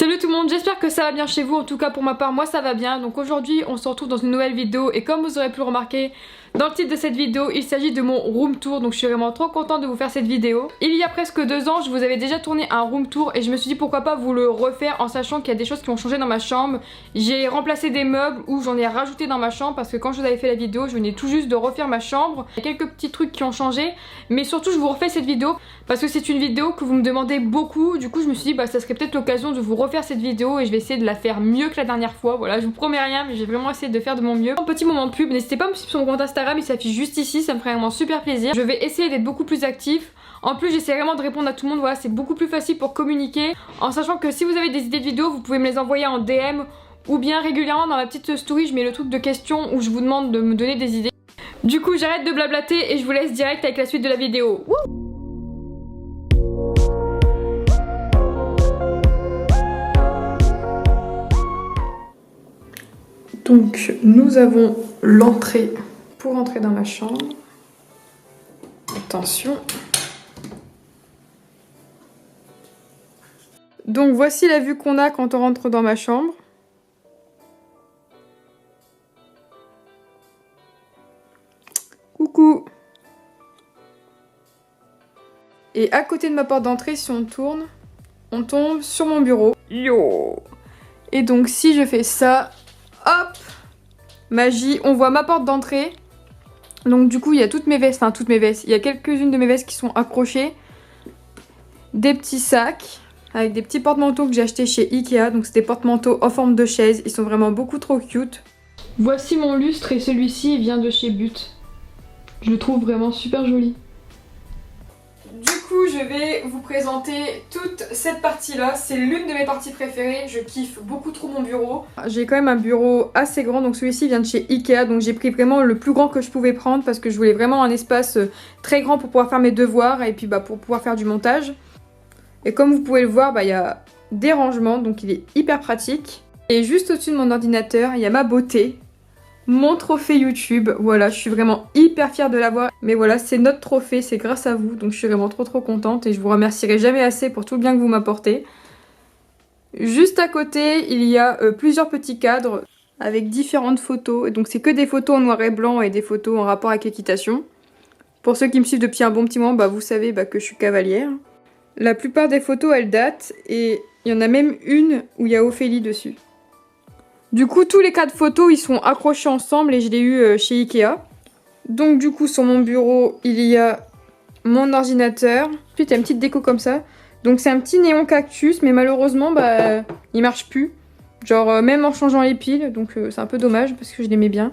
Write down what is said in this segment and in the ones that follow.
Salut tout le monde, j'espère que ça va bien chez vous. En tout cas pour ma part, moi ça va bien. Donc aujourd'hui on se retrouve dans une nouvelle vidéo. Et comme vous aurez pu le remarquer dans le titre de cette vidéo, il s'agit de mon room tour. Donc je suis vraiment trop contente de vous faire cette vidéo. Il y a presque 2 ans, je vous avais déjà tourné un room tour. Et je me suis dit pourquoi pas vous le refaire, en sachant qu'il y a des choses qui ont changé dans ma chambre. J'ai remplacé des meubles ou j'en ai rajouté dans ma chambre, parce que quand je vous avais fait la vidéo, je venais tout juste de refaire ma chambre. Il y a quelques petits trucs qui ont changé. Mais surtout je vous refais cette vidéo parce que c'est une vidéo que vous me demandez beaucoup. Du coup je me suis dit bah ça serait peut-être l'occasion de vous refaire cette vidéo. Et je vais essayer de la faire mieux que la dernière fois. Voilà, je vous promets rien, mais j'ai vraiment essayé de faire de mon mieux. Un petit moment de pub, n'hésitez pas à me suivre sur mon compte Instagram, il s'affiche juste ici, ça me ferait vraiment super plaisir. Je vais essayer d'être beaucoup plus actif. En plus j'essaie vraiment de répondre à tout le monde, voilà, c'est beaucoup plus facile pour communiquer. En sachant que si vous avez des idées de vidéos, vous pouvez me les envoyer en DM. Ou bien régulièrement dans ma petite story, je mets le truc de questions où je vous demande de me donner des idées. Du coup j'arrête de blablater et je vous laisse direct avec la suite de la vidéo. Wouh! Donc nous avons l'entrée pour entrer dans ma chambre. Attention. Donc voici la vue qu'on a quand on rentre dans ma chambre. Coucou. Et à côté de ma porte d'entrée, si on tourne, on tombe sur mon bureau. Yo. Et donc si je fais ça, hop, magie, on voit ma porte d'entrée. Donc du coup il y a toutes mes vestes, enfin toutes mes vestes, il y a quelques-unes de mes vestes qui sont accrochées. Des petits sacs avec des petits porte-manteaux que j'ai achetés chez Ikea. Donc c'est des porte-manteaux en forme de chaise, ils sont vraiment beaucoup trop cute. Voici mon lustre et celui-ci vient de chez But. Je le trouve vraiment super joli. Du coup je vais vous présenter toute cette partie là, c'est l'une de mes parties préférées, je kiffe beaucoup trop mon bureau. J'ai quand même un bureau assez grand, donc celui-ci vient de chez Ikea, donc j'ai pris vraiment le plus grand que je pouvais prendre parce que je voulais vraiment un espace très grand pour pouvoir faire mes devoirs et puis bah, pour pouvoir faire du montage. Et comme vous pouvez le voir, bah, y a des rangements, donc il est hyper pratique. Et juste au-dessus de mon ordinateur, il y a ma beauté. Mon trophée YouTube, voilà, je suis vraiment hyper fière de l'avoir. Mais voilà, c'est notre trophée, c'est grâce à vous. Donc je suis vraiment trop contente et je vous remercierai jamais assez pour tout le bien que vous m'apportez. Juste à côté, il y a plusieurs petits cadres avec différentes photos. Donc c'est que des photos en noir et blanc et des photos en rapport avec l'équitation. Pour ceux qui me suivent depuis un bon petit moment, bah, vous savez bah, que je suis cavalière. La plupart des photos, elles datent et il y en a même une où il y a Ophélie dessus. Du coup, tous les 4 photos, ils sont accrochés ensemble et je l'ai eu chez Ikea. Donc du coup, sur mon bureau, il y a mon ordinateur. Ensuite, il y a une petite déco comme ça. Donc c'est un petit néon cactus, mais malheureusement, bah, il marche plus. Genre, même en changeant les piles, donc c'est un peu dommage parce que je l'aimais bien.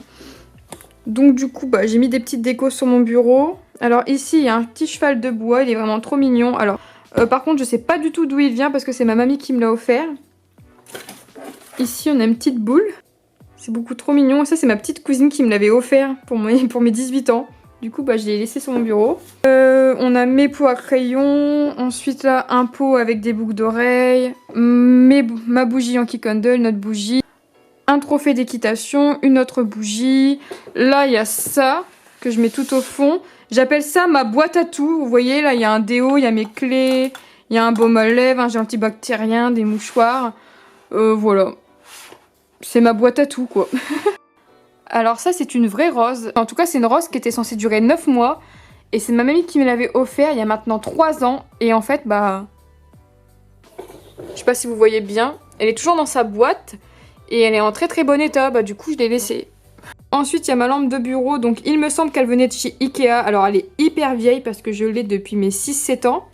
Donc du coup, bah, j'ai mis des petites décos sur mon bureau. Alors ici, il y a un petit cheval de bois, il est vraiment trop mignon. Alors, par contre, je sais pas du tout d'où il vient parce que c'est ma mamie qui me l'a offert. Ici, on a une petite boule. C'est beaucoup trop mignon. Et ça, c'est ma petite cousine qui me l'avait offert pour mes 18 ans. Du coup, bah, je l'ai laissé sur mon bureau. On a mes pots à crayon. Ensuite, là, un pot avec des boucles d'oreilles. Ma bougie Yankee Candle, notre bougie. Un trophée d'équitation, une autre bougie. Là, il y a ça que je mets tout au fond. J'appelle ça ma boîte à tout. Vous voyez, là, il y a un déo, il y a mes clés, il y a un baume à lèvres, un gel antibactérien, des mouchoirs. Voilà. C'est ma boîte à tout, quoi. Alors ça, c'est une vraie rose. En tout cas, c'est une rose qui était censée durer 9 mois. Et c'est ma mamie qui me l'avait offert il y a maintenant 3 ans. Et en fait, bah... je sais pas si vous voyez bien. Elle est toujours dans sa boîte. Et elle est en très bon état. Bah du coup, je l'ai laissée. Ensuite, il y a ma lampe de bureau. Donc, il me semble qu'elle venait de chez Ikea. Alors, elle est hyper vieille parce que je l'ai depuis mes 6-7 ans.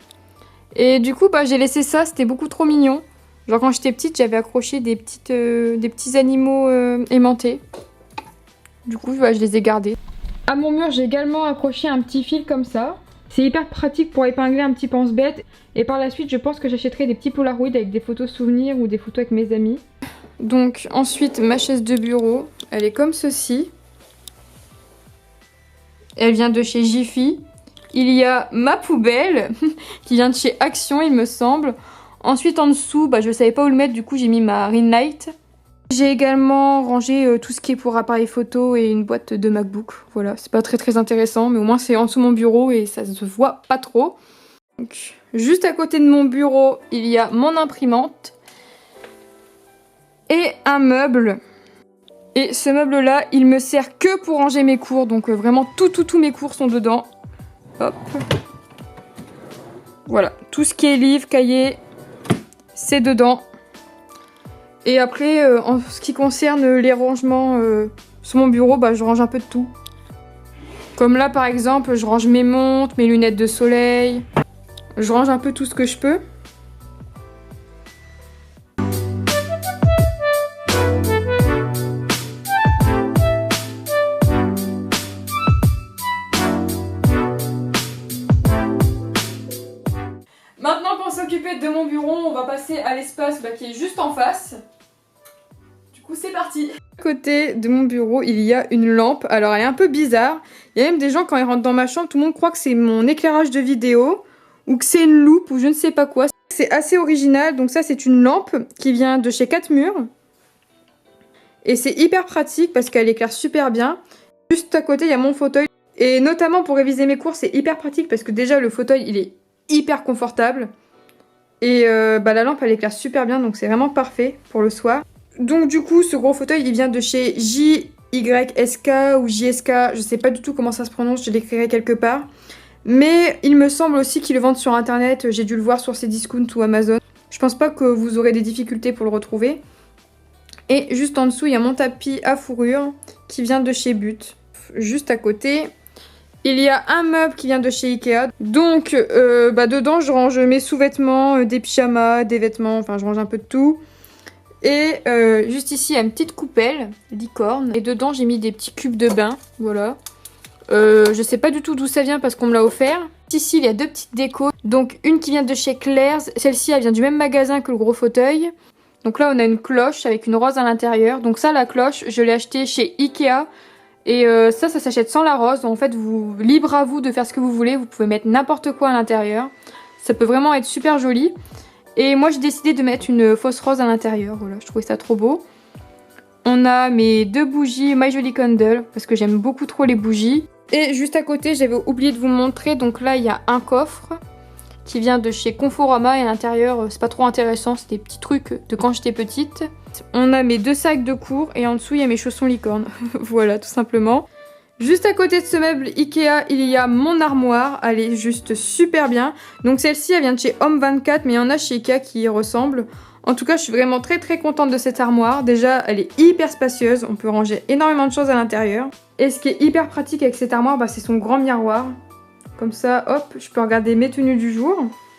Et du coup, bah j'ai laissé ça. C'était beaucoup trop mignon. Genre quand j'étais petite, j'avais accroché des petits animaux aimantés. Du coup, bah, je les ai gardés. À mon mur, j'ai également accroché un petit fil comme ça. C'est hyper pratique pour épingler un petit pense-bête. Et par la suite, je pense que j'achèterai des petits Polaroids avec des photos souvenirs ou des photos avec mes amis. Donc ensuite, ma chaise de bureau, elle est comme ceci. Elle vient de chez Jiffy. Il y a ma poubelle qui vient de chez Action, il me semble. Ensuite, en dessous, bah, je ne savais pas où le mettre, du coup, j'ai mis ma ring light. J'ai également rangé tout ce qui est pour appareil photo et une boîte de MacBook. Voilà, c'est pas très intéressant, mais au moins c'est en dessous de mon bureau et ça se voit pas trop. Donc, juste à côté de mon bureau, il y a mon imprimante. et un meuble. Et ce meuble-là, il me sert que pour ranger mes cours. Donc vraiment, tous mes cours sont dedans. Hop. Voilà, tout ce qui est livres, cahiers, c'est dedans. Et après, en ce qui concerne les rangements sur mon bureau, bah, je range un peu de tout. Comme là, par exemple, je range mes montres, mes lunettes de soleil. Je range un peu tout ce que je peux. Maintenant qu'on s'est occupé de mon bureau, on va passer à l'espace qui est juste en face. Du coup, c'est parti. À côté de mon bureau, il y a une lampe. Alors, elle est un peu bizarre. Il y a même des gens, quand ils rentrent dans ma chambre, tout le monde croit que c'est mon éclairage de vidéo ou que c'est une loupe ou je ne sais pas quoi. C'est assez original. Donc ça, c'est une lampe qui vient de chez 4 Murs. Et c'est hyper pratique parce qu'elle éclaire super bien. Juste à côté, il y a mon fauteuil. Et notamment pour réviser mes cours, c'est hyper pratique parce que déjà, le fauteuil, il est hyper confortable. Et la lampe, elle éclaire super bien. Donc c'est vraiment parfait pour le soir. Donc du coup, ce gros fauteuil, il vient de chez JYSK ou JSK. Je sais pas du tout comment ça se prononce, je l'écrirai quelque part. Mais il me semble aussi qu'ils le vendent sur internet. J'ai dû le voir sur Cdiscount ou Amazon. Je pense pas que vous aurez des difficultés pour le retrouver. Et juste en dessous, il y a mon tapis à fourrure qui vient de chez But. Juste à côté, il y a un meuble qui vient de chez Ikea. Donc dedans, je range mes sous-vêtements, des pyjamas, des vêtements, enfin je range un peu de tout. Et juste ici, il y a une petite coupelle, licorne. Et dedans, j'ai mis des petits cubes de bain, voilà. Je sais pas du tout d'où ça vient parce qu'on me l'a offert. Ici, il y a 2 petites décos. Donc, une qui vient de chez Claire's. Celle-ci, elle vient du même magasin que le gros fauteuil. Donc là, on a une cloche avec une rose à l'intérieur. Donc ça, la cloche, je l'ai achetée chez Ikea. Et ça s'achète sans la rose. En fait, libre à vous de faire ce que vous voulez. Vous pouvez mettre n'importe quoi à l'intérieur. Ça peut vraiment être super joli. Et moi, j'ai décidé de mettre une fausse rose à l'intérieur. Voilà, je trouvais ça trop beau. On a mes 2 bougies My Jolly Candle, parce que j'aime beaucoup trop les bougies. Et juste à côté, j'avais oublié de vous montrer. Donc là, il y a un coffre qui vient de chez Conforama. Et à l'intérieur, c'est pas trop intéressant. C'est des petits trucs de quand j'étais petite. On a mes 2 sacs de cours. Et en dessous, il y a mes chaussons licorne. Voilà, tout simplement. Juste à côté de ce meuble Ikea, il y a mon armoire. Elle est juste super bien. Donc celle-ci, elle vient de chez Homme 24, mais il y en a chez Ikea qui y ressemblent. En tout cas, je suis vraiment très contente de cette armoire. Déjà, elle est hyper spacieuse. On peut ranger énormément de choses à l'intérieur. Et ce qui est hyper pratique avec cette armoire, c'est son grand miroir. Comme ça, hop, je peux regarder mes tenues du jour.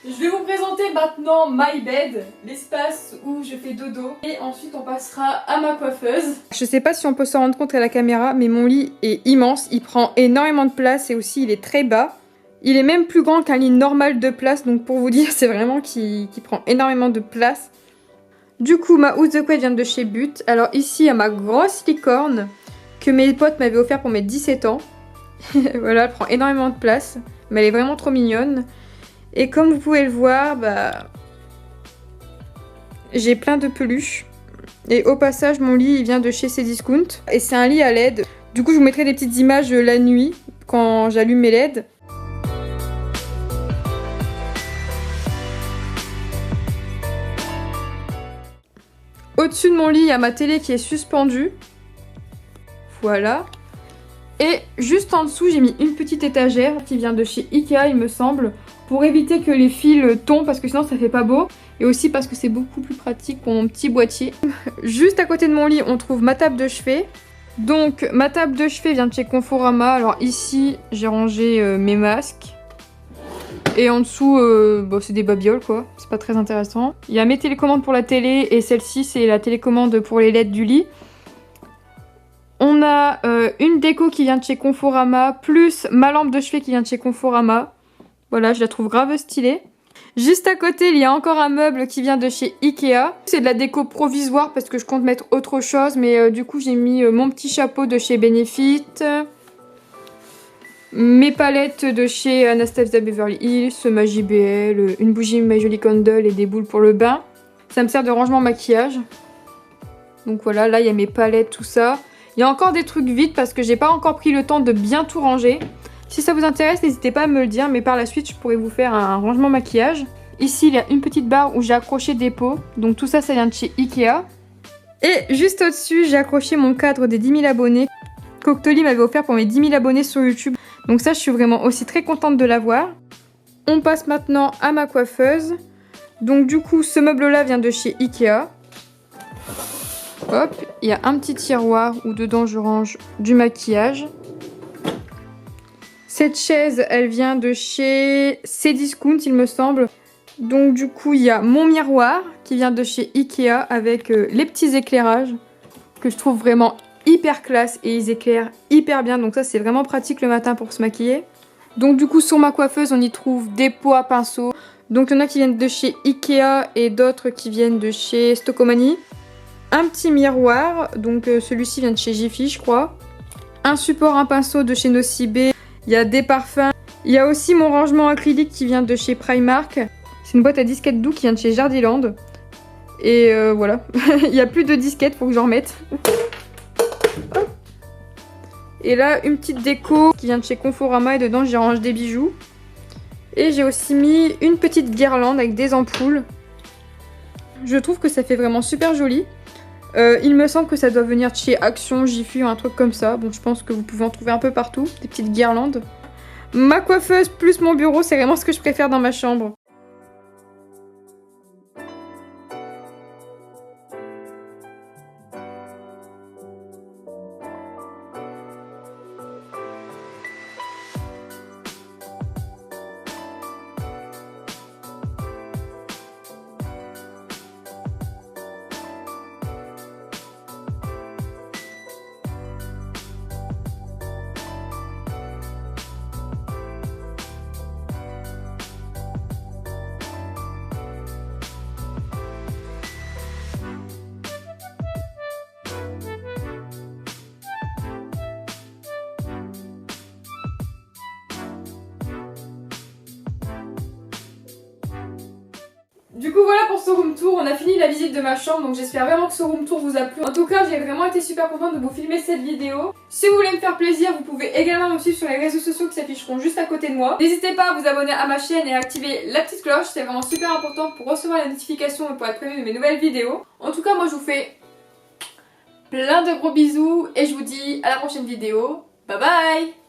Je vais vous présenter maintenant my bed, l'espace où je fais dodo. Et ensuite on passera à ma coiffeuse. Je sais pas si on peut s'en rendre compte à la caméra, mais mon lit est immense. Il prend énormément de place et aussi il est très bas. Il est même plus grand qu'un lit normal de place. Donc pour vous dire, c'est vraiment qu'il prend énormément de place. Du coup, ma housse de couette vient de chez But. Alors ici, il y a ma grosse licorne que mes potes m'avaient offert pour mes 17 ans. Voilà, elle prend énormément de place. Mais elle est vraiment trop mignonne. Et comme vous pouvez le voir, j'ai plein de peluches. Et au passage, mon lit, il vient de chez Cdiscount. Et c'est un lit à LED. Du coup, je vous mettrai des petites images la nuit, quand j'allume mes LED. Au-dessus de mon lit, il y a ma télé qui est suspendue. Voilà. Et juste en dessous, j'ai mis une petite étagère qui vient de chez Ikea, il me semble, pour éviter que les fils tombent parce que sinon ça fait pas beau. Et aussi parce que c'est beaucoup plus pratique pour mon petit boîtier. Juste à côté de mon lit, on trouve ma table de chevet. Donc ma table de chevet vient de chez Conforama. Alors ici, j'ai rangé mes masques. Et en dessous, c'est des babioles quoi, c'est pas très intéressant. Il y a mes télécommandes pour la télé et celle-ci c'est la télécommande pour les LED du lit. On a une déco qui vient de chez Conforama, plus ma lampe de chevet qui vient de chez Conforama. Voilà, je la trouve grave stylée. Juste à côté, il y a encore un meuble qui vient de chez Ikea. C'est de la déco provisoire parce que je compte mettre autre chose, mais du coup j'ai mis mon petit chapeau de chez Benefit. Mes palettes de chez Anastasia Beverly Hills, ma JBL, une bougie My Jolly Candle et des boules pour le bain. Ça me sert de rangement maquillage. Donc voilà, là il y a mes palettes, tout ça. Il y a encore des trucs vides parce que j'ai pas encore pris le temps de bien tout ranger. Si ça vous intéresse, n'hésitez pas à me le dire, mais par la suite, je pourrais vous faire un rangement maquillage. Ici, il y a une petite barre où j'ai accroché des pots. Donc tout ça, ça vient de chez Ikea. Et juste au-dessus, j'ai accroché mon cadre des 10 000 abonnés qu'Octoly m'avait offert pour mes 10 000 abonnés sur YouTube. Donc ça, je suis vraiment aussi très contente de l'avoir. On passe maintenant à ma coiffeuse. Donc du coup, ce meuble-là vient de chez Ikea. Hop, il y a un petit tiroir où dedans je range du maquillage. Cette chaise, elle vient de chez Cdiscount, il me semble. Donc du coup, il y a mon miroir qui vient de chez Ikea avec les petits éclairages que je trouve vraiment hyper classe et ils éclairent hyper bien. Donc ça, c'est vraiment pratique le matin pour se maquiller. Donc du coup, sur ma coiffeuse, on y trouve des pots à pinceau. Donc il y en a qui viennent de chez Ikea et d'autres qui viennent de chez Stockomanie. Un petit miroir, donc celui-ci vient de chez Jiffy, je crois. Un support, un pinceau de chez Nocibé. Il y a des parfums. Il y a aussi mon rangement acrylique qui vient de chez Primark. C'est une boîte à disquettes doux qui vient de chez Jardiland. Et voilà. Il n'y a plus de disquettes, faut que j'en remette. Hop. Et là, une petite déco qui vient de chez Conforama et dedans, j'y range des bijoux. Et j'ai aussi mis une petite guirlande avec des ampoules. Je trouve que ça fait vraiment super joli. Il me semble que ça doit venir de chez Action, Jiffy ou un truc comme ça. Bon, je pense que vous pouvez en trouver un peu partout, des petites guirlandes. Ma coiffeuse plus mon bureau, c'est vraiment ce que je préfère dans ma chambre. Du coup voilà pour ce room tour, on a fini la visite de ma chambre, donc j'espère vraiment que ce room tour vous a plu. En tout cas, j'ai vraiment été super contente de vous filmer cette vidéo. Si vous voulez me faire plaisir, vous pouvez également me suivre sur les réseaux sociaux qui s'afficheront juste à côté de moi. N'hésitez pas à vous abonner à ma chaîne et à activer la petite cloche, c'est vraiment super important pour recevoir les notifications et pour être prévenu de mes nouvelles vidéos. En tout cas, moi je vous fais plein de gros bisous et je vous dis à la prochaine vidéo. Bye bye!